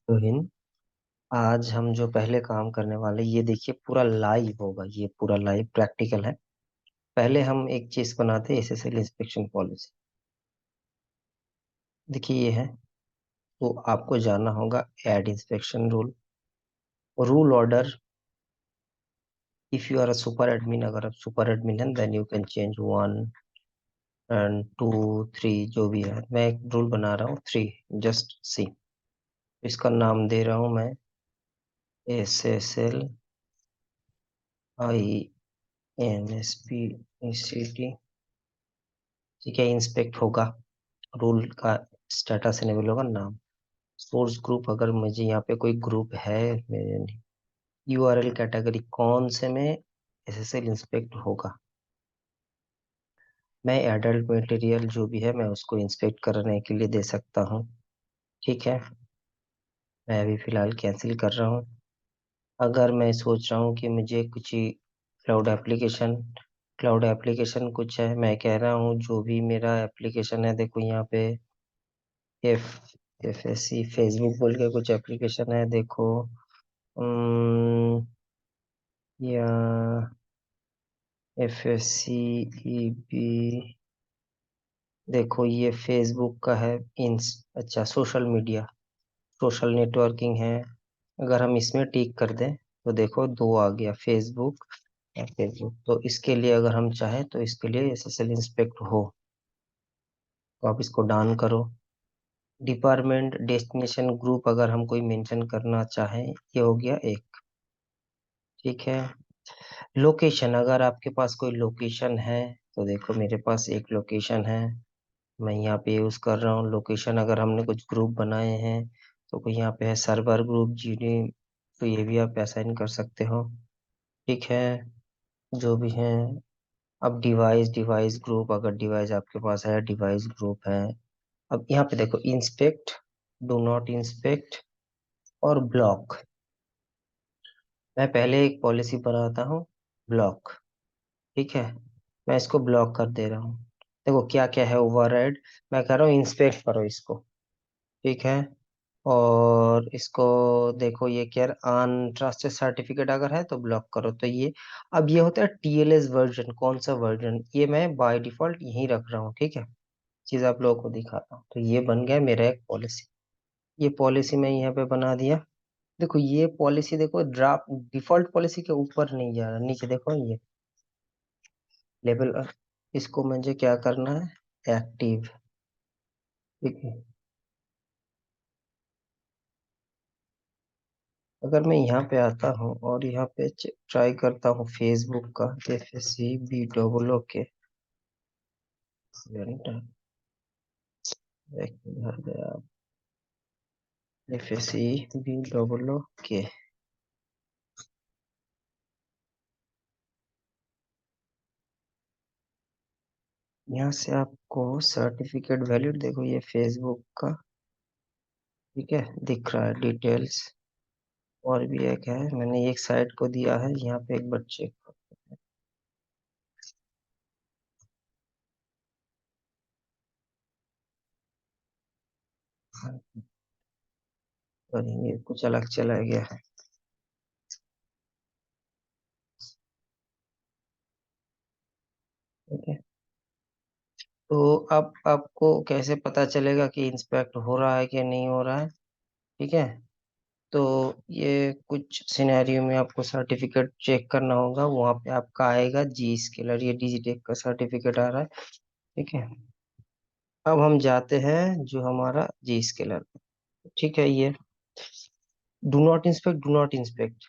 तो हिंद, आज हम जो पहले काम करने वाले, ये देखिए पूरा लाइव होगा, ये पूरा लाइव प्रैक्टिकल है। पहले हम एक चीज बनाते हैं, एसएसएल इंस्पेक्शन पॉलिसी। देखिए ये है। तो आपको जानना होगा add inspection rule, rule order. If you are a super admin, अगर आप सुपर एडमिन हैं then you can change one and two three, जो भी है। मैं एक रूल बना रहा हूँ थ्री, जस्ट सी। इसका नाम दे रहा हूँ मैं SSL I N S P C T. ठीक है, इंस्पेक्ट होगा। रूल का स्टेटस इनेबल होगा। नाम सोर्स ग्रुप, अगर मुझे यहाँ पे कोई ग्रुप है मेरे, यूआरएल कैटेगरी कौन से में एसएसएल इंस्पेक्ट होगा। मैं एडल्ट मटेरियल जो भी है मैं उसको इंस्पेक्ट करने के लिए दे सकता हूँ। ठीक है, मैं अभी फिलहाल कैंसिल कर रहा हूँ। अगर मैं सोच रहा हूँ कि मुझे कुछ ही क्लाउड एप्लीकेशन कुछ है, मैं कह रहा हूँ जो भी मेरा एप्लीकेशन है, देखो यहाँ पे F F S C Facebook बोल के कुछ एप्लीकेशन है, देखो। या F S C E B, देखो ये फेसबुक का है। इंस अच्छा, सोशल मीडिया, सोशल नेटवर्किंग है। अगर हम इसमें टिक कर दें तो देखो दो आ गया, फेसबुक या फेसबुक। तो इसके लिए अगर हम चाहें तो इसके लिए एसएसएल इंस्पेक्ट हो, तो आप इसको डाउन करो। डिपार्टमेंट डेस्टिनेशन ग्रुप अगर हम कोई मेंशन करना चाहें, ये हो गया एक। ठीक है, लोकेशन, अगर आपके पास कोई लोकेशन है तो देखो मेरे पास एक लोकेशन है, मैं यहाँ पे यूज कर रहा हूँ लोकेशन। अगर हमने कुछ ग्रुप बनाए हैं तो कोई यहाँ पे है सर्वर ग्रुप जीडी, तो ये भी आप असाइन कर सकते हो। ठीक है, जो भी है। अब डिवाइस डिवाइस ग्रुप, अगर डिवाइस आपके पास है, डिवाइस ग्रुप है। अब यहाँ पे देखो इंस्पेक्ट, डू नॉट इंस्पेक्ट और ब्लॉक। मैं पहले एक पॉलिसी बनाता हूँ, ब्लॉक। ठीक है, मैं इसको ब्लॉक कर दे रहा हूँ। देखो क्या क्या है ओवरराइड, मैं कह रहा हूँ इंस्पेक्ट करो इसको। ठीक है, और इसको देखो ये क्या, अनट्रस्टेड सर्टिफिकेट अगर है तो ब्लॉक करो। तो ये, अब ये होता है टीएलएस वर्जन, कौन सा वर्जन, ये मैं बाय डिफॉल्ट यही रख रहा हूँ। ठीक है, चीज आप लोगों को दिखाता हूँ। तो ये बन गया मेरा एक पॉलिसी, ये पॉलिसी मैं यहाँ पे बना दिया। देखो ये पॉलिसी, देखो ड्राफ्ट डिफॉल्ट पॉलिसी के ऊपर नहीं जा रहा, नीचे देखो ये लेवल। इसको मुझे क्या करना है, एक्टिव। ठीक है, अगर मैं यहाँ पे आता हूँ और यहाँ पे ट्राई करता हूँ फेसबुक का, F S C B double O K, एक मिनट गया, F S C B double O K. यहाँ से आपको सर्टिफिकेट वैलिड, देखो ये फेसबुक का। ठीक है, दिख रहा है डिटेल्स। और भी एक है, मैंने एक साइट को दिया है यहाँ पे एक बच्चे को। और ये कुछ अलग चला गया है। ठीक है, तो अब आपको कैसे पता चलेगा कि इंस्पेक्ट हो रहा है कि नहीं हो रहा है। ठीक है, तो ये कुछ सिनेरियो में आपको सर्टिफिकेट चेक करना होगा, वहां पे आपका आएगा जी स्केलर, ये डिजिटेक का सर्टिफिकेट आ रहा है। ठीक है, अब हम जाते हैं जो हमारा जी स्केलर। ठीक है, ये do not inspect, do not inspect.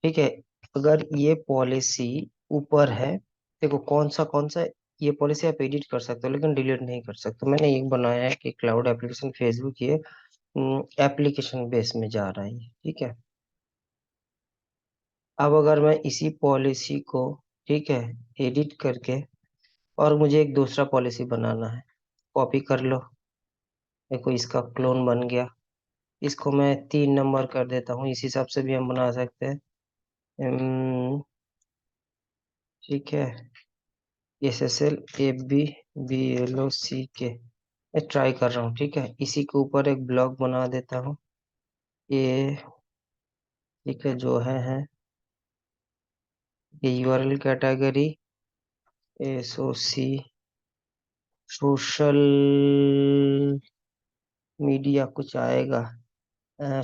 ठीक है, अगर ये पॉलिसी ऊपर है, देखो कौन सा, ये पॉलिसी आप एडिट कर सकते हो लेकिन डिलीट नहीं कर सकते। मैंने एक बनाया है कि क्लाउड एप्लीकेशन फेसबुक, ये एप्लीकेशन बेस में जा रहा है। ठीक है, अब अगर मैं इसी पॉलिसी को, ठीक है, एडिट करके, और मुझे एक दूसरा पॉलिसी बनाना है, कॉपी कर लो। देखो इसका क्लोन बन गया। इसको मैं 3 नंबर कर देता हूँ, इस हिसाब से भी हम बना सकते हैं। ठीक है, S S L A B B L O C K, मैं ट्राई कर रहा हूँ। ठीक है, इसी के ऊपर एक ब्लॉग बना देता हूँ। ये ठीक है, जो है ये URL category SOC social media कुछ आएगा।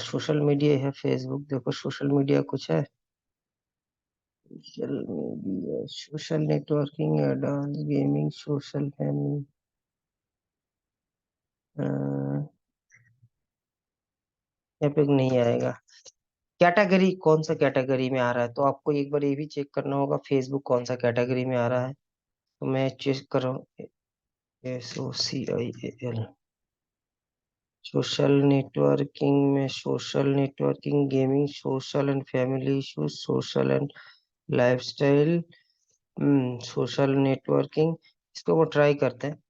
सोशल मीडिया है फेसबुक, देखो सोशल मीडिया कुछ है। Social media, social networking, adult gaming, social family, यहाँ पे नहीं आएगा। कैटेगरी कौन सा कैटेगरी में आ रहा है, तो आपको एक बार ये भी चेक करना होगा फेसबुक कौन सा कैटेगरी में आ रहा है। तो मैं चेक कर रहा हूँ, SOCIAL सोशल नेटवर्किंग में, social networking, gaming, social and family issues, social and lifestyle, social networking. इसको वो ट्राई करते हैं,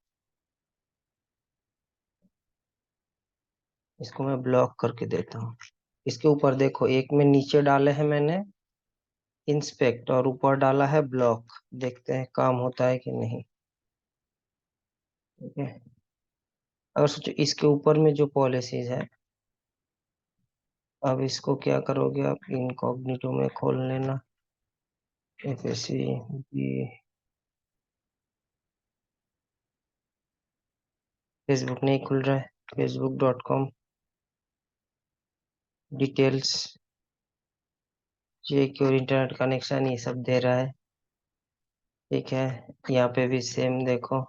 इसको मैं ब्लॉक करके देता हूँ। इसके ऊपर देखो, एक में नीचे डाले हैं मैंने इंस्पेक्ट और ऊपर डाला है ब्लॉक, देखते हैं काम होता है कि नहीं। ठीक है, अगर सोचो इसके ऊपर में जो पॉलिसीज है, अब इसको क्या करोगे आप, इनकॉग्निटो में खोल लेना। FSC ये फेसबुक नहीं खुल रहा है, facebook.com डिटेल्स चेक और इंटरनेट कनेक्शन ये सब दे रहा है। ठीक है, यहाँ पे भी सेम देखो,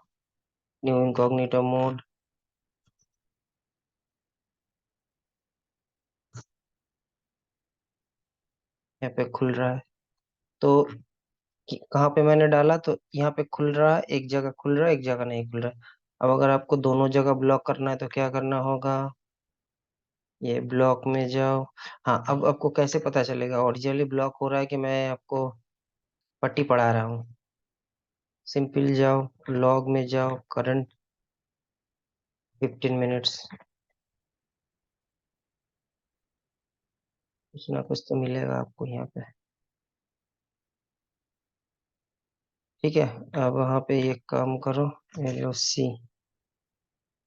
न्यू इनकॉग्निटो मोड, यहाँ पे खुल रहा है। तो कहाँ पे मैंने डाला, तो यहाँ पे खुल रहा है, एक जगह खुल रहा है, एक जगह नहीं खुल रहा है। अब अगर आपको दोनों जगह ब्लॉक करना है तो क्या करना होगा, ये ब्लॉक में जाओ। हाँ, अब आपको कैसे पता चलेगा ओरिजिनली ब्लॉक हो रहा है कि मैं आपको पट्टी पढ़ा रहा हूँ। सिंपल जाओ, लॉग में जाओ, करंट 15 मिनट्स, कुछ ना कुछ तो मिलेगा आपको यहाँ पे। ठीक है, अब वहाँ पे एक काम करो, LOC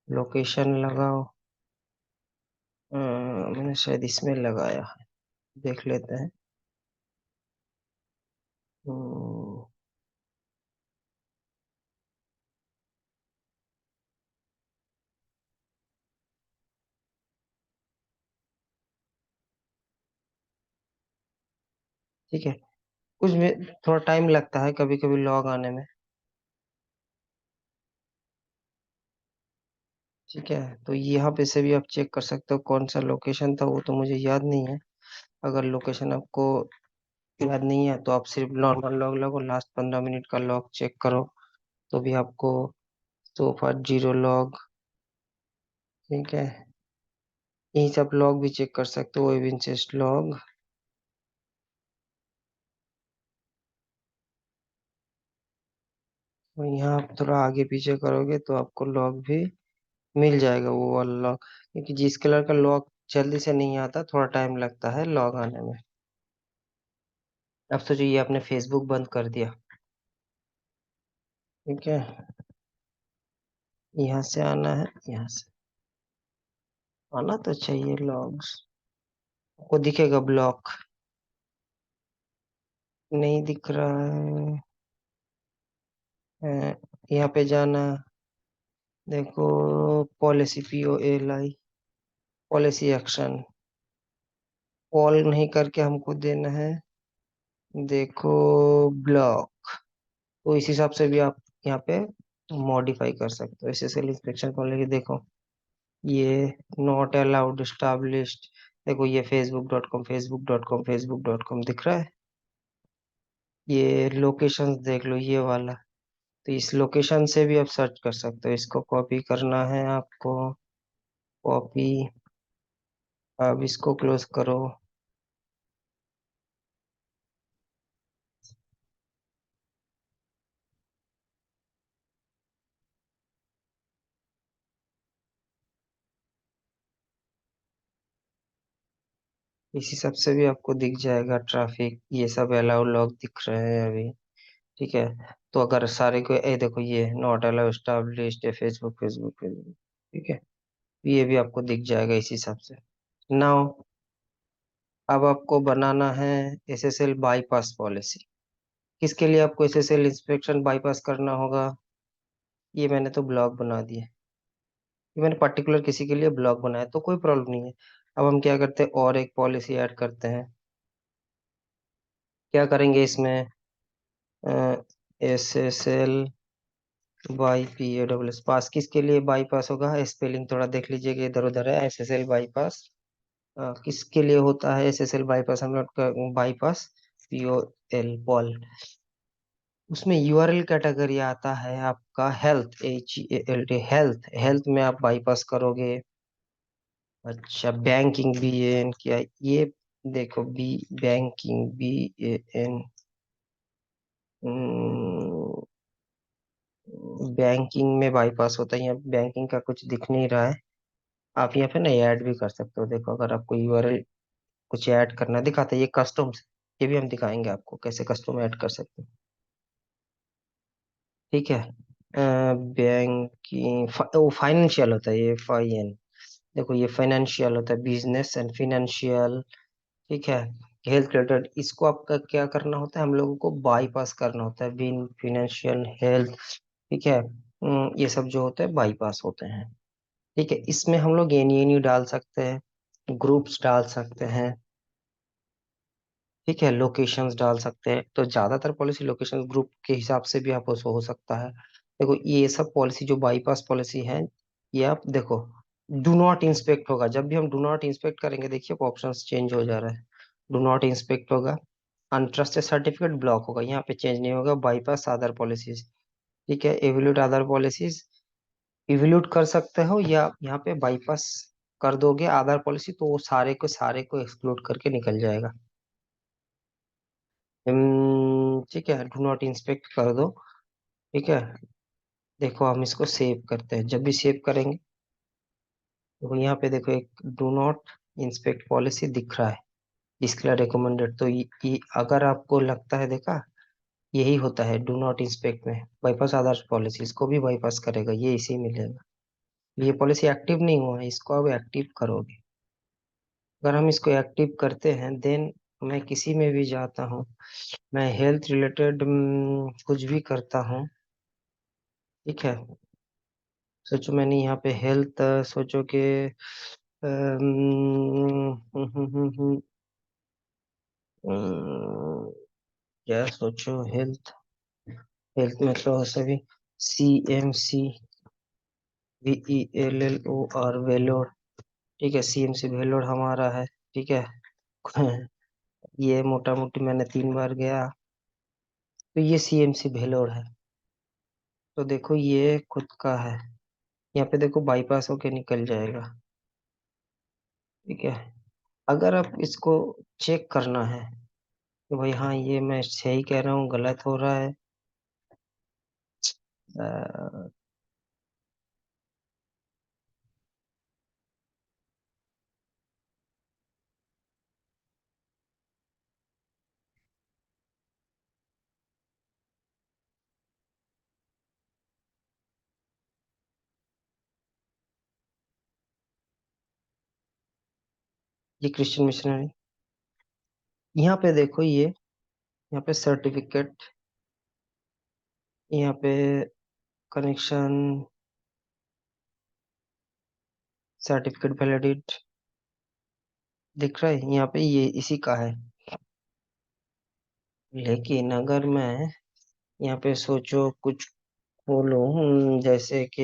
लोकेशन लगाओ। मैंने शायद इसमें लगाया है, देख लेते हैं। हम्म, ठीक है, कुछ भी थोड़ा टाइम लगता है कभी कभी लॉग आने में। ठीक है, तो यहाँ पे से भी आप चेक कर सकते हो कौन सा लोकेशन था, वो तो मुझे याद नहीं है। अगर लोकेशन आपको याद नहीं है तो आप सिर्फ नॉर्मल लॉग लगो, लास्ट 15 मिनट का लॉग चेक करो, तो भी आपको सोफा जीरो लॉग। ठीक है, यही सब लॉग भी चेक कर सकते हो, वेब लॉग। और यहाँ आप थोड़ा आगे पीछे करोगे तो आपको लॉग भी मिल जाएगा, वो वाला लॉग, क्योंकि जिस कलर का लॉग जल्दी से नहीं आता, थोड़ा टाइम लगता है लॉग आने में। अब सोचो ये आपने फेसबुक बंद कर दिया। ठीक है, यहाँ से आना है, यहाँ से आना तो चाहिए लॉग्स, आपको दिखेगा ब्लॉक, नहीं दिख रहा है। यहाँ पे जाना, देखो policy, POLI policy action, call नहीं करके हमको देना है, देखो ब्लॉक। तो इस हिसाब से भी आप यहाँ पे मॉडिफाई कर सकते हो। SSL इंस्पेक्शन को लेके देखो, ये नॉट अलाउड एस्टैब्लिश्ड, देखो ये facebook.com facebook.com facebook.com दिख रहा है। ये लोकेशन देख लो, ये वाला, तो इस लोकेशन से भी आप सर्च कर सकते हो। इसको कॉपी करना है आपको, कॉपी, अब इसको क्लोज करो। इस हिसाब से भी आपको दिख जाएगा ट्रैफिक, ये सब अलाउ लॉग दिख रहे हैं अभी। ठीक है, तो अगर सारे को, ए देखो ये नॉट अलाउ एस्टैब्लिश्ड है, फेसबुक फेसबुक फेसबुक। ठीक है, ये भी आपको दिख जाएगा इस हिसाब से। नाउ अब आपको बनाना है एसएसएल बाईपास पॉलिसी। किसके लिए आपको एसएसएल इंस्पेक्शन बाईपास करना होगा? ये मैंने तो ब्लॉक बना दिया, ये मैंने पर्टिकुलर किसी के लिए ब्लॉक बनाया, तो कोई प्रॉब्लम नहीं है। अब हम क्या करते हैं, और एक पॉलिसी ऐड करते हैं। क्या करेंगे इसमें? SSL by P A W S pass, किसके लिए बाईपास होगा? स्पेलिंग थोड़ा देख लीजिएगा, इधर उधर है। एसएसएल बाईपास किसके लिए होता है? एसएसएल बाईपास हम लोग का बाईपास पीओ एल पॉल, उसमें यूआरएल कैटेगरी आता है आपका हेल्थ, HELT हेल्थ। हेल्थ में आप बाईपास करोगे। अच्छा, बैंकिंग BAN क्या ये? देखो बी, बैंकिंग BAN, बैंकिंग में बाईपास होता है। यहाँ बैंकिंग का कुछ दिख नहीं रहा है। आप यहाँ पे ना ऐड भी कर सकते हो। देखो अगर आपको यूआरएल कुछ ऐड करना दिखाता है, ये कस्टम्स, ये भी हम दिखाएंगे आपको कैसे कस्टम ऐड कर सकते हैं। ठीक है, बैंकिंग वो फाइनेंशियल होता है, ये फाइन। देखो ये फाइनेंशियल होता है, बिजनेस एंड फाइनेंशियल। ठीक है, हेल्थ रिलेटेड, इसको आपका क्या करना होता है, हम लोगों को बाईपास करना होता है, बिन फाइनेंशियल हेल्थ। ठीक है, ये सब जो होते हैं बाईपास होते हैं। ठीक है, इसमें हम लोग एनी डाल सकते हैं, ग्रुप्स डाल सकते हैं। ठीक है, लोकेशंस डाल सकते हैं, तो ज्यादातर पॉलिसी लोकेशन ग्रुप के हिसाब से भी आप हो सकता है। देखो ये सब पॉलिसी जो बाईपास पॉलिसी है, ये आप देखो, डू नॉट इंस्पेक्ट होगा। जब भी हम डू नॉट इंस्पेक्ट करेंगे, देखिए ऑप्शंस चेंज हो जा रहा है। डू नॉट इंस्पेक्ट होगा, अनट्रस्टेड सर्टिफिकेट ब्लॉक होगा, यहाँ पे चेंज नहीं होगा। Bypass other policies. ठीक है, एवल्यूट अदर पॉलिसीज, इवल्यूट कर सकते हो, या यहाँ पे बाईपास कर दोगे अदर पॉलिसी, तो वो सारे को एक्सक्लूड करके निकल जाएगा। ठीक है, डू नॉट इंस्पेक्ट कर दो। ठीक है, देखो हम इसको सेव करते हैं। जब भी सेव करेंगे, तो यहाँ पे देखो एक डू नॉट इंस्पेक्ट पॉलिसी दिख रहा है, इसके रिकमेंडेड। तो ये अगर आपको लगता है, देखा, यही होता है डू नॉट इंस्पेक्ट में, बाईपास अदर्स पॉलिसीज को भी बाईपास करेगा, ये इसी मिलेगा। ये पॉलिसी एक्टिव नहीं हुआ है, इसको अब एक्टिव करोगे। अगर हम इसको एक्टिव करते हैं, देन मैं किसी में भी जाता हूँ, मैं हेल्थ रिलेटेड कुछ भी करता हूँ। ठीक है, सोचो मैंने यहाँ पे हेल्थ, सोचो कि क्या सोचो, हेल्थ, हेल्थ में तो सभी CMC VELLOR वेलोर। ठीक है, CMC वेलोर हमारा है। ठीक है, ये मोटा मोटी मैंने 3 बार गया, तो ये CMC वेलोर है। तो देखो ये खुद का है, यहाँ पे देखो बाईपास होके निकल जाएगा। ठीक है, अगर आप इसको चेक करना है कि भाई हाँ ये मैं सही कह रहा हूँ, गलत हो रहा है, अ, ये क्रिश्चियन मिशनरी, यहाँ पे देखो ये, यहाँ पे सर्टिफिकेट, यहाँ पे कनेक्शन, सर्टिफिकेट वैलिडिट दिख रहा है, यहाँ पे ये इसी का है। लेकिन अगर मैं यहाँ पे सोचो कुछ खोलूं, जैसे कि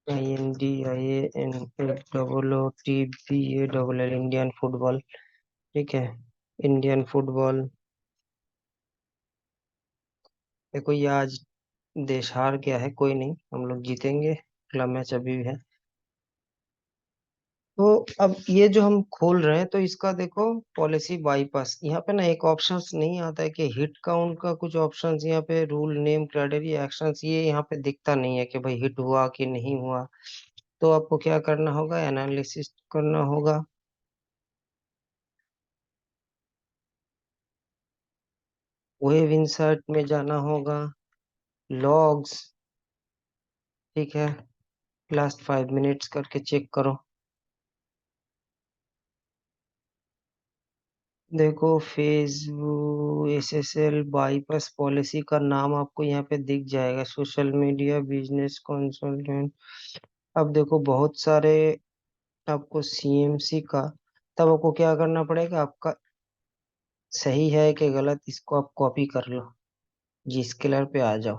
INDIANFOOTBALL, इंडियन फुटबॉल। ठीक है, इंडियन फुटबॉल। देखो ये आज देश हार गया है, कोई नहीं, हम लोग जीतेंगे, अगला मैच अभी भी है। तो अब ये जो हम खोल रहे हैं, तो इसका देखो पॉलिसी बाईपास, यहाँ पे ना एक ऑप्शंस नहीं आता है कि हिट काउंट का, कुछ ऑप्शंस यहाँ पे रूल नेम क्राइटेरिया एक्शंस, ये यहाँ पे दिखता नहीं है कि भाई हिट हुआ कि नहीं हुआ। तो आपको क्या करना होगा, एनालिसिस करना होगा। वेब इंसर्ट में जाना होगा, लॉग्स, ठीक है, लास्ट 5 मिनट्स करके चेक करो। देखो फेसबुक एसएसएल बाईपास पॉलिसी का नाम आपको यहाँ पे दिख जाएगा, सोशल मीडिया बिजनेस कंसल्टेंट। अब देखो बहुत सारे आपको सीएमसी का, तब आपको क्या करना पड़ेगा, आपका सही है कि गलत इसको आप कॉपी कर लो, जी स्केलर पे आ जाओ,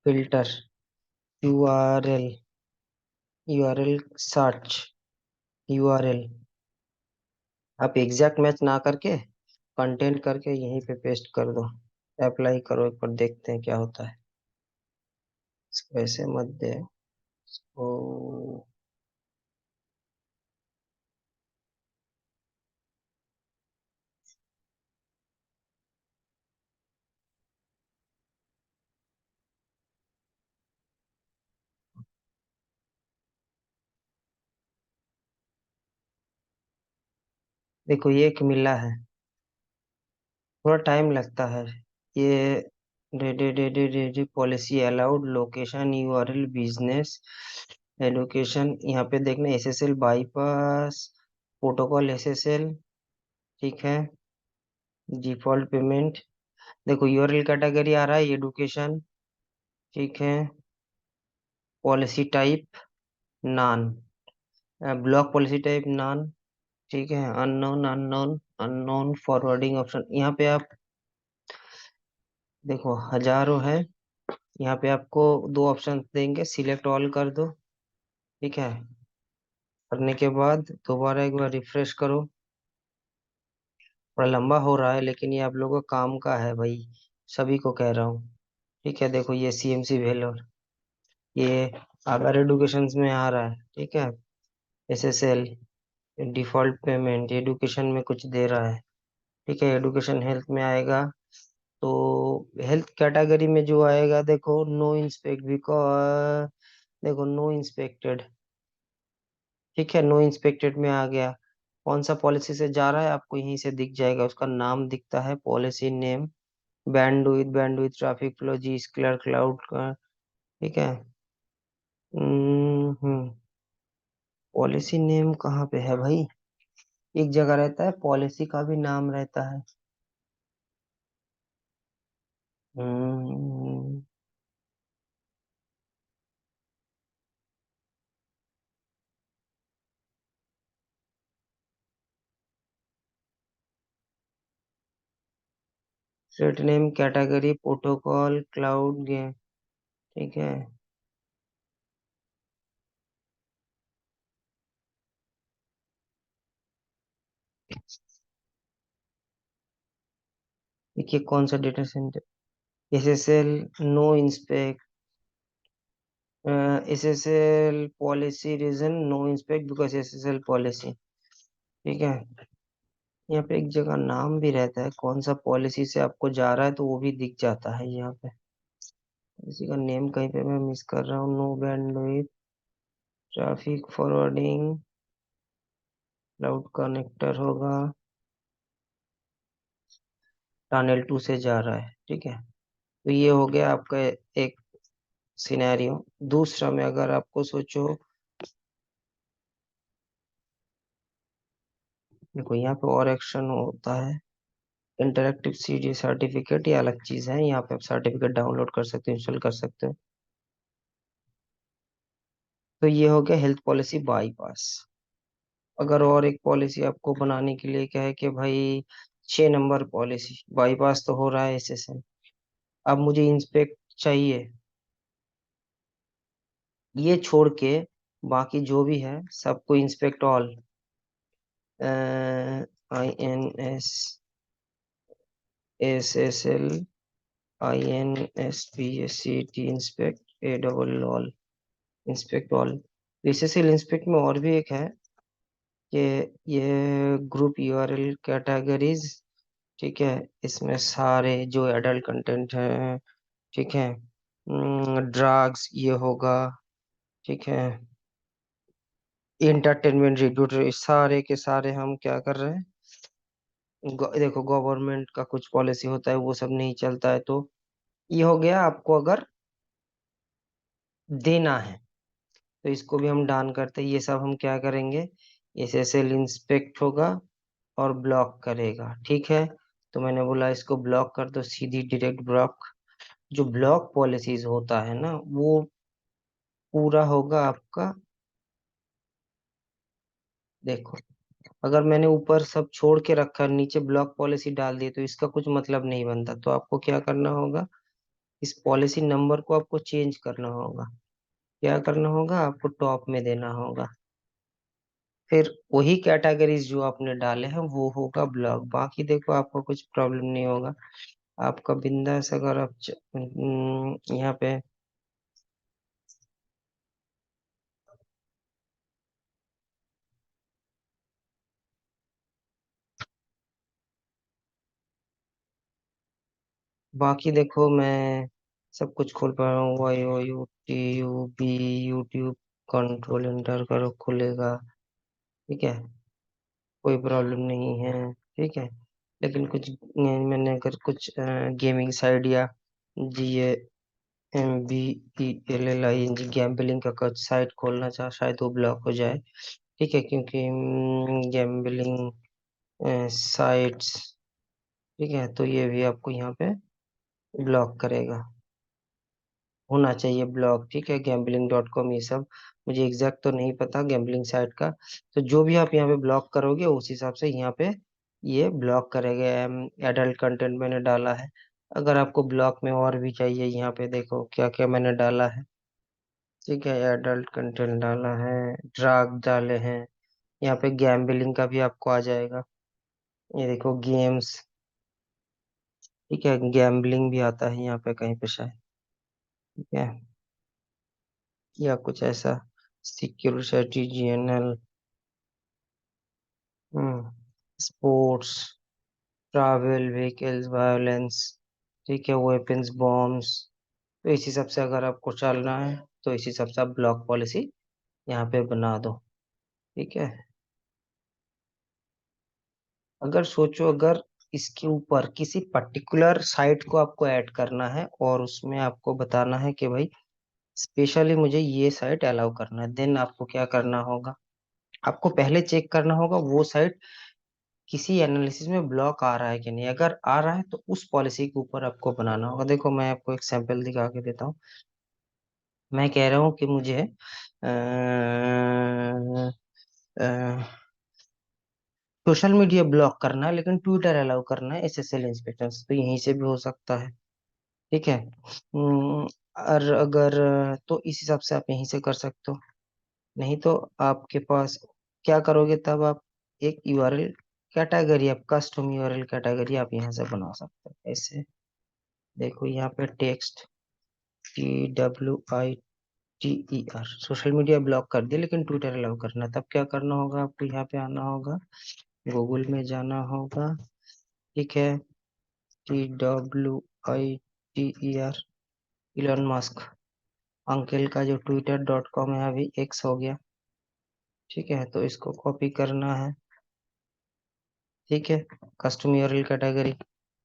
filter, URL, URL search, URL, आप एग्जैक्ट मैच ना करके कंटेंट करके यहीं पे पेस्ट कर दो, अप्लाई करो, एक बार देखते हैं क्या होता है। इसको ऐसे मत दे, ओ देखो ये एक मिला है, थोड़ा टाइम लगता है ये। Ready policy allowed location URL business allocation, यहाँ पे देखना एसएसएल बाईपास प्रोटोकॉल एसएसएल, ठीक है, डिफॉल्ट पेमेंट, देखो यूआरएल कैटेगरी आ रहा है एडुकेशन, ठीक है, policy type non, block policy type non, ठीक है, unknown unknown unknown forwarding option, यहाँ पे आप देखो हजारों है, यहाँ पे आपको दो ऑप्शन देंगे, सिलेक्ट ऑल कर दो, ठीक है, करने के बाद दोबारा एक बार रिफ्रेश करो। बड़ा लंबा हो रहा है लेकिन ये आप लोगों का काम का है भाई, सभी को कह रहा हूँ, ठीक है, देखो ये सीएमसी वेलोर, ये अगर एडुकेशन में आ रहा है, ठीक है, एसएसएल डिफॉल्ट पेमेंट एडुकेशन में कुछ दे रहा है, ठीक है, एडुकेशन हेल्थ में आएगा, तो हेल्थ कैटेगरी में जो आएगा देखो नो इंस्पेक्ट बिकॉज, देखो नो इंस्पेक्टेड, ठीक है, नो इंस्पेक्टेड में आ गया, कौन सा पॉलिसी से जा रहा है आपको यहीं से दिख जाएगा, उसका नाम दिखता है policy name, bandwidth traffic flow Zscaler cloud का, ठीक है, हम्म, पॉलिसी नेम कहाँ पे है भाई, एक जगह रहता है पॉलिसी का भी नाम रहता है, hmm, set name category protocol cloud game, ठीक है, देखिए कौन सा data centre, SSL no inspect, SSL policy reason no inspect because SSL policy, ठीक है, यहाँ पे एक जगह नाम भी रहता है कौन सा पॉलिसी से आपको जा रहा है तो वो भी दिख जाता है यहाँ पे, इसी का नेम कहीं पे मैं मिस कर रहा हूँ, no bandwidth traffic forwarding cloud connector होगा, टनल 2 से जा रहा है, ठीक है, तो ये हो गया आपका एक सिनेरियो। दूसरा में अगर आपको सोचो, देखो यहाँ पे और एक्शन होता है, इंटरेक्टिव सीडी सर्टिफिकेट, ये अलग चीज है, यहाँ पे आप सर्टिफिकेट डाउनलोड कर सकते हो, इंस्टॉल कर सकते हो, तो ये हो गया हेल्थ पॉलिसी बाईपास। अगर और एक पॉलिसी आपको बनाने के लिए क्या है कि भाई 6 नंबर पॉलिसी बाईपास तो हो रहा है एसएसएन, अब मुझे इंस्पेक्ट चाहिए, ये छोड़ के बाकी जो भी है सबको inspect all, INS SSL INSPSCT inspect A double all, inspect all, SSL inspect में और भी एक है कि ये ग्रुप यूआरएल कैटेगरीज, ठीक है, इसमें सारे जो एडल्ट कंटेंट है, ठीक है, ड्रग्स ये होगा, ठीक है, इंटरटेनमेंट रिव्यू सारे के सारे हम क्या कर रहे हैं, देखो गवर्नमेंट का कुछ पॉलिसी होता है वो सब नहीं चलता है, तो ये हो गया आपको अगर देना है। तो इसको भी हम डान करते हैं, ये सब हम क्या करेंगे, एसएसएल इंस्पेक्ट होगा और ब्लॉक करेगा, ठीक है। तो मैंने बोला इसको ब्लॉक कर दो, सीधी डायरेक्ट ब्लॉक। जो ब्लॉक पॉलिसीज होता है ना वो पूरा होगा आपका। देखो अगर मैंने ऊपर सब छोड़ के रखा, नीचे ब्लॉक पॉलिसी डाल दी, तो इसका कुछ मतलब नहीं बनता। तो आपको क्या करना होगा, इस पॉलिसी नंबर को आपको चेंज करना होगा। क्या करना होगा, आपको टॉप में देना होगा। फिर वही कैटेगरीज जो आपने डाले हैं वो होगा ब्लॉक। बाकी देखो आपको कुछ प्रॉब्लम नहीं होगा, आपका बिंदास। अगर आप यहाँ पे बाकी देखो मैं सब कुछ खोल पा रहा हूँ, Y O U T U B, YouTube control enter करो खुलेगा, ठीक है, कोई प्रॉब्लम नहीं है, ठीक है। लेकिन कुछ मैंने अगर कुछ गेमिंग साइट या GAMBLLING गैम्बलिंग का कुछ साइट खोलना चाह, शायद वो ब्लॉक हो जाए, ठीक है, क्योंकि गैम्बलिंग साइट्स, ठीक है, तो ये भी आपको यहाँ पे ब्लॉक करेगा, होना चाहिए ब्लॉक, ठीक है। gambling.com ये सब मुझे एग्जैक्ट तो नहीं पता गैम्बलिंग साइट का। तो जो भी आप यहाँ पे ब्लॉक करोगे उस हिसाब से यहाँ पे ये ब्लॉक करेगा। एडल्ट कंटेंट मैंने डाला है। अगर आपको ब्लॉक में और भी चाहिए, यहाँ पे देखो क्या क्या मैंने डाला है, ठीक है। एडल्ट कंटेंट डाला है, ड्रग डाले हैं, यहाँ पे गैम्बलिंग का भी आपको आ जाएगा। ये देखो गेम्स, ठीक है, गैम्बलिंग भी आता है यहाँ पे कहीं पे शायद, ठीक है, या कुछ ऐसा, security GNL, sports, travel, vehicles, violence, ठीक है, वेपन्स, बॉम्ब्स। तो इस हिसाब से अगर आपको चलना है तो इस हिसाब से आप ब्लॉक पॉलिसी यहाँ पे बना दो, ठीक है। अगर सोचो अगर इसके ऊपर किसी पर्टिकुलर साइट को आपको ऐड करना है और उसमें आपको बताना है कि भाई स्पेशली मुझे ये साइट अलाउ करना है, देन आपको क्या करना होगा, आपको पहले चेक करना होगा वो साइट किसी एनालिसिस में ब्लॉक आ रहा है कि नहीं। अगर आ रहा है तो उस पॉलिसी के ऊपर आपको बनाना होगा। देखो मैं आपको एक सैंपल दिखा के देता हूँ। मैं कह रहा हूँ कि मुझे सोशल मीडिया ब्लॉक करना है लेकिन ट्विटर अलाउ करना है SSL इंस्पेक्टर से, तो यहीं से भी हो सकता है, ठीक है। और अगर तो इस हिसाब से आप यहीं से कर सकते हो। नहीं तो आपके पास क्या करोगे तब आप, एक URL कैटेगरी, आप कस्टम URL कैटेगरी आप यहाँ से बना सकते हो ऐसे। देखो यहाँ पे text TWITER, social media block कर दिया लेकिन ट्विटर अलाउ करना है, तब क्या करना होगा, आपको यहाँ पे आना होगा, गूगल में जाना होगा, ठीक है। TWITER, इलॉन मस्क अंकल का जो twitter.com है अभी X हो गया, ठीक है। तो इसको कॉपी करना है, ठीक है, कस्टम यूआरएल कैटेगरी।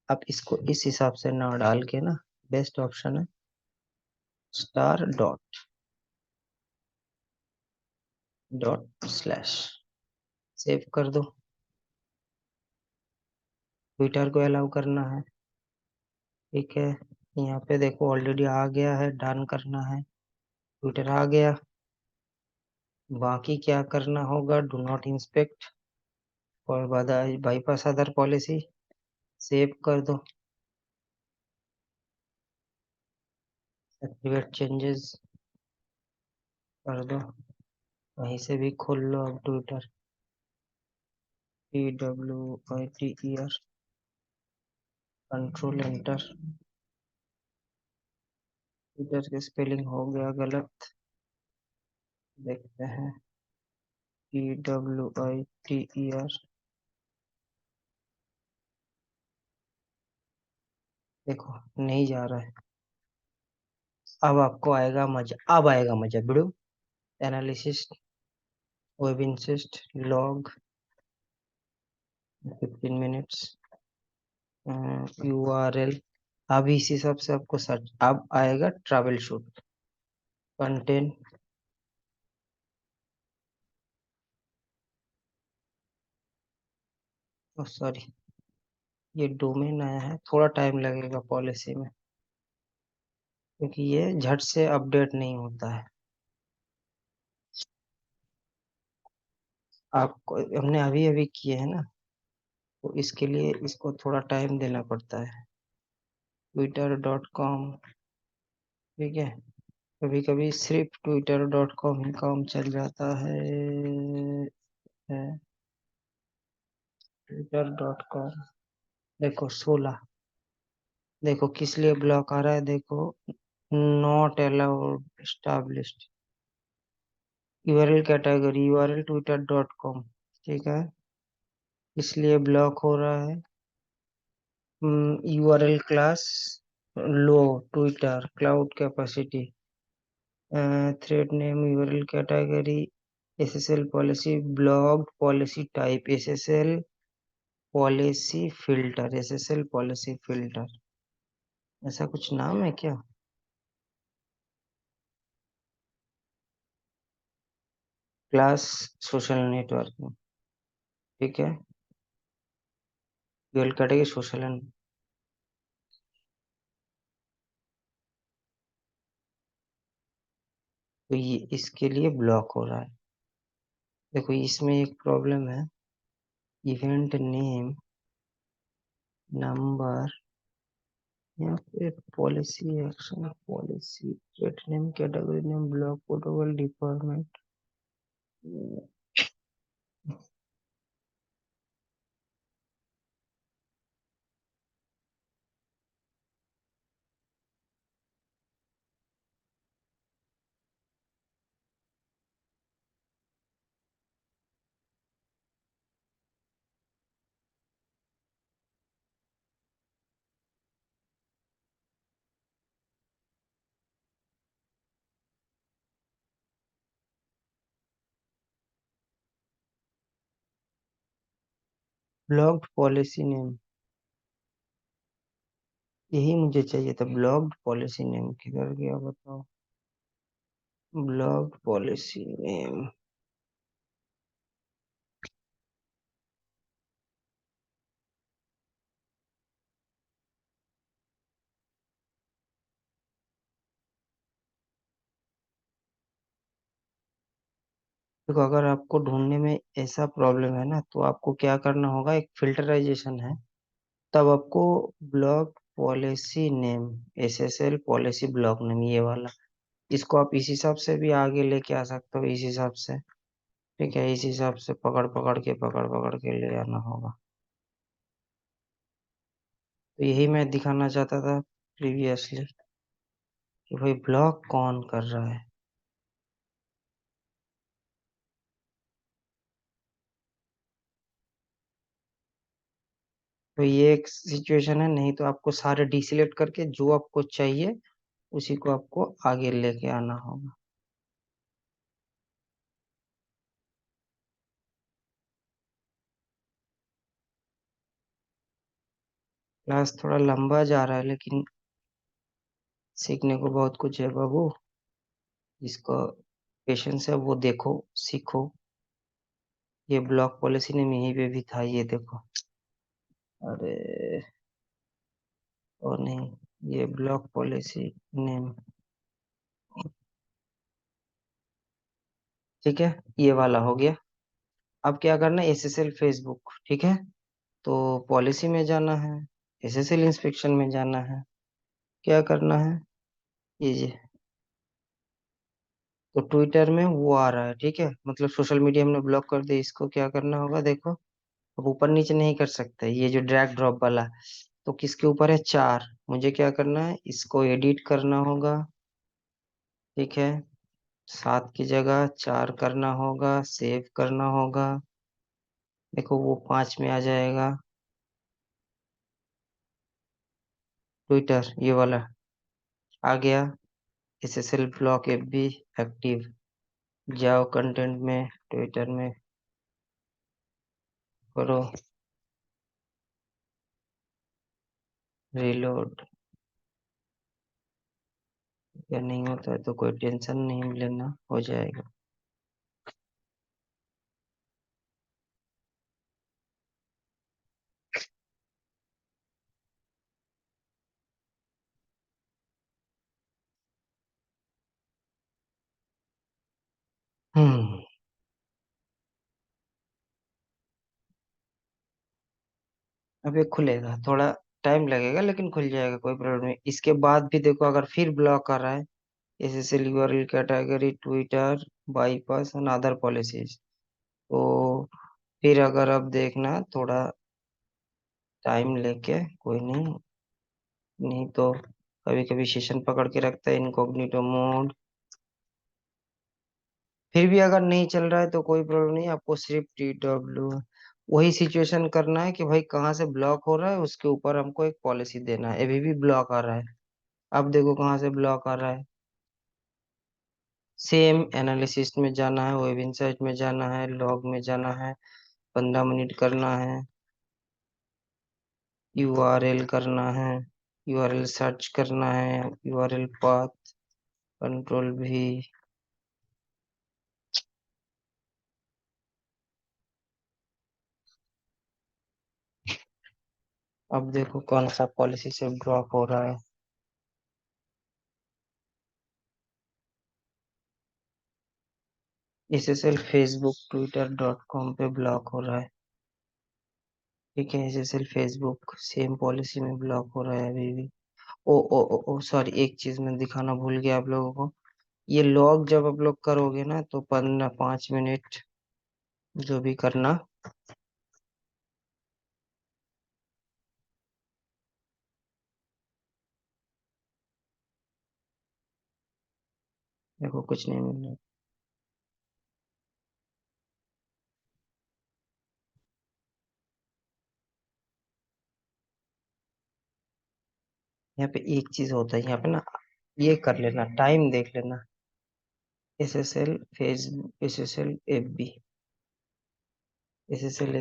आप इसको इस हिसाब से ना डाल के ना, बेस्ट ऑप्शन है star dot dot slash, save कर दो। ट्विटर को अलाउ करना है, ठीक है। यहाँ पे देखो ऑलरेडी आ गया है, डन करना है, ट्विटर आ गया। बाकी क्या करना होगा, डू नॉट इंस्पेक्ट और बाईपास अदर पॉलिसी, सेव कर दो, एक्टिवेट चेंजेस कर दो, वहीं से भी खोल लो अब Twitter, TWITER, control enter. Twitter की स्पेलिंग हो गया गलत, देखते हैं, TWITER, देखो नहीं जा रहा है। अब आपको आएगा मजा, अब आएगा मजा video analysis, web insist, log, 15 minutes. URL, अब इस हिसाब से आपको सर्च, अब आएगा ट्रैवल शूट कंटेंट। सॉरी, ये डोमेन आया है, थोड़ा टाइम लगेगा पॉलिसी में, क्योंकि ये झट से अपडेट नहीं होता है। आपको हमने अभी अभी किए हैं ना, तो इसके लिए इसको थोड़ा टाइम देना पड़ता है। twitter.com, ठीक है। कभी कभी सिर्फ twitter.com ही काम चल जाता है। twitter.com, देखो 16, देखो किस लिए ब्लॉक आ रहा है, देखो not allowed established URL category, URL twitter.com, ठीक है, इसलिए ब्लॉक हो रहा है। यूआरएल क्लास लो, Twitter cloud capacity, threat name, URL category, SSL policy, blocked policy type, SSL policy filter, SSL policy filter, ऐसा कुछ नाम है क्या? क्लास सोशल नेटवर्किंग, ठीक है, यूआरएल कैटेगरी सोशल एंड, तो ये इसके लिए ब्लॉक हो रहा है। देखो इसमें एक प्रॉब्लम है, इवेंट नेम, नंबर, यहाँ पे policy action, policy thread name, category name, block protocol department. Blocked policy name, यही मुझे चाहिए था, ब्लॉक्ड पॉलिसी नेम किधर गया बताओ, ब्लॉक्ड पॉलिसी नेम। देखो अगर आपको ढूंढने में ऐसा प्रॉब्लम है ना, तो आपको क्या करना होगा, एक फिल्टराइजेशन है, तब आपको block policy name, SSL policy block name, ये वाला, इसको आप इस हिसाब से भी आगे लेके आ सकते हो, इस हिसाब से, ठीक है, इस हिसाब से पकड़ पकड़ के ले आना होगा। तो यही मैं दिखाना चाहता था प्रीवियसली, कि भाई ब्लॉक कौन कर रहा है। तो ये एक सिचुएशन है, नहीं तो आपको सारे डिसेलेक्ट करके जो आपको चाहिए उसी को आपको आगे लेके आना होगा। क्लास थोड़ा लंबा जा रहा है, लेकिन सीखने को बहुत कुछ है बाबू, जिसको पेशेंस है वो देखो, सीखो। ये ब्लॉक पॉलिसी ने यहीं पे भी था, ये देखो, अरे और नहीं, ये ब्लॉक पॉलिसी नेम, ठीक है, ये वाला हो गया। अब क्या करना है, एसएसएल फेसबुक, ठीक है, तो पॉलिसी में जाना है, एसएसएल इंस्पेक्शन में जाना है, क्या करना है, ये तो ट्विटर में वो आ रहा है, ठीक है, मतलब सोशल मीडिया हमने ब्लॉक कर दिया, इसको क्या करना होगा, देखो अब ऊपर नीचे नहीं कर सकते, ये जो ड्रैग ड्रॉप वाला, तो किसके ऊपर है, 4, मुझे क्या करना है, इसको एडिट करना होगा, ठीक है, 7 की जगह 4 करना होगा, सेव करना होगा, देखो वो 5 में आ जाएगा, ट्विटर ये वाला आ गया, SSL block F be active, जाओ कंटेंट में, ट्विटर में करो, रिलोड या नहीं होता है तो कोई टेंशन नहीं लेना, हो जाएगा। हम्म। अभी खुलेगा, थोड़ा टाइम लगेगा लेकिन खुल जाएगा, कोई प्रॉब्लम नहीं। इसके बाद भी देखो, अगर फिर ब्लॉक आ रहा है, SSL URL category Twitter bypass and other policies, तो फिर अगर अब देखना थोड़ा टाइम लेके, कोई नहीं, नहीं तो कभी कभी सेशन पकड़ के रखता है इनकॉग्निटो मोड। फिर भी अगर नहीं चल रहा है तो कोई प्रॉब्लम नहीं, आपको सिर्फ TW वही सिचुएशन करना है कि भाई कहाँ से ब्लॉक हो रहा है, उसके ऊपर हमको एक पॉलिसी देना है। अभी भी ब्लॉक आ रहा है, अब देखो कहाँ से ब्लॉक आ रहा है। सेम एनालिसिस में जाना है, वेब इनसाइट में जाना है, लॉग में जाना है, 15 मिनट करना है, यूआरएल करना है, यूआरएल सर्च करना है, यूआरएल पाथ, कंट्रोल V। अब देखो कौन सा पॉलिसी से ब्लॉक हो रहा है। SSL फेसबुक twitter.com पे ब्लॉक हो रहा है। ठीक है, SSL फेसबुक सेम पॉलिसी में ब्लॉक हो रहा है अभी भी। ओ ओ ओ ओ सॉरी, एक चीज मैं दिखाना भूल गया आप लोगों को। ये लॉग जब आप लोग करोगे ना, तो 5 मिनट जो भी करना। देखो कुछ नहीं मिल रहा। यहाँ पे एक चीज होता है, यहाँ पे ना, ये कर लेना, टाइम देख लेना। SSL फेसबुक, SSL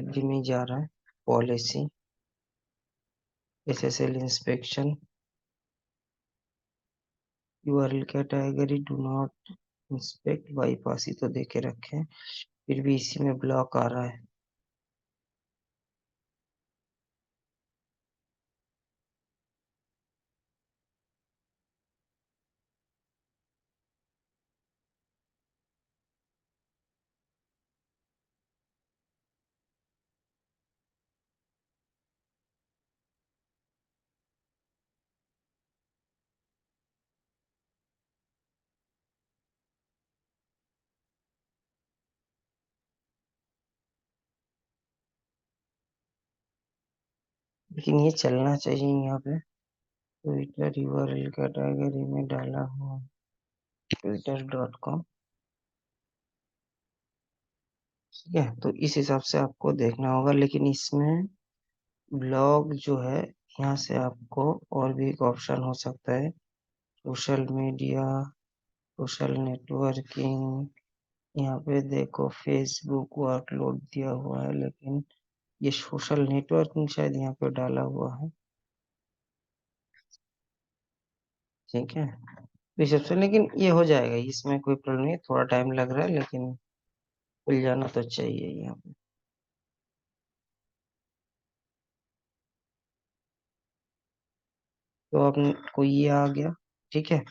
FB में ही जा रहा है policy, SSL inspection, URL category do not inspect bypass ही तो देके रखे हैं, फिर भी इसी में ब्लॉक आ रहा है। लेकिन ये चलना चाहिए यहाँ पे। ट्विटर यूआरएल कैटेगरी में डाला हुआ, twitter.com। ठीक है, तो इस हिसाब से आपको देखना होगा, लेकिन इसमें ब्लॉग जो है, यहाँ से आपको और भी एक ऑप्शन हो सकता है, सोशल मीडिया, सोशल नेटवर्किंग। यहाँ पे देखो फेसबुक वर्कलोड दिया हुआ है, लेकिन ये सोशल नेटवर्किंग शायद यहाँ पे डाला हुआ है। ठीक है, रिसेप्शन, लेकिन ये हो जाएगा, इसमें कोई प्रॉब्लम नहीं है, थोड़ा टाइम लग रहा है लेकिन खुल जाना तो चाहिए यहाँ पे। तो आपको ये आ गया। ठीक है,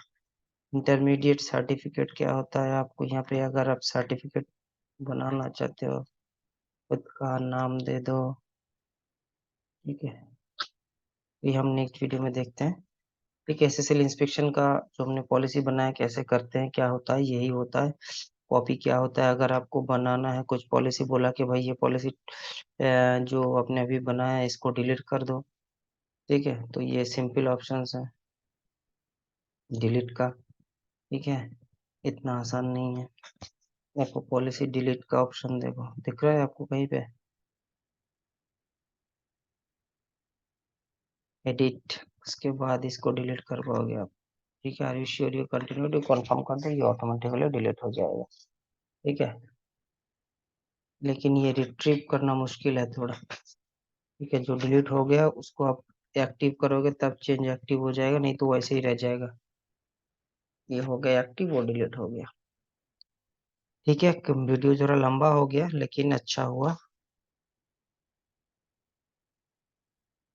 इंटरमीडिएट सर्टिफिकेट क्या होता है, आपको यहाँ पे अगर आप सर्टिफिकेट बनाना चाहते हो, खुद का नाम दे दो। ठीक है, ये हम नेक्स्ट वीडियो में देखते हैं। ठीक है, SSL इंस्पेक्शन का जो हमने पॉलिसी बनाया, कैसे करते हैं, क्या होता है, यही होता है। कॉपी क्या होता है, अगर आपको बनाना है कुछ पॉलिसी, बोला कि भाई ये पॉलिसी जो आपने अभी बनाया है इसको डिलीट कर दो। ठीक है, तो ये सिंपल ऑप्शंस है डिलीट का। ठीक है, इतना आसान नहीं है। आपको पॉलिसी डिलीट का ऑप्शन देखो, दिख रहा है आपको कहीं पे, एडिट, उसके बाद इसको डिलीट कर पाओगे आप। ठीक है, are you sure you continue to confirm कर दो, ये ऑटोमेटिकली डिलीट हो जाएगा। ठीक है, लेकिन ये रिट्रीव करना मुश्किल है थोड़ा। ठीक है, जो डिलीट हो गया उसको आप एक्टिव करोगे तब चेंज एक्टिव हो जाएगा, नहीं तो वैसे ही रह जाएगा। ये हो गया एक्टिव और डिलीट हो गया। ठीक है, वीडियो जरा लंबा हो गया लेकिन अच्छा हुआ।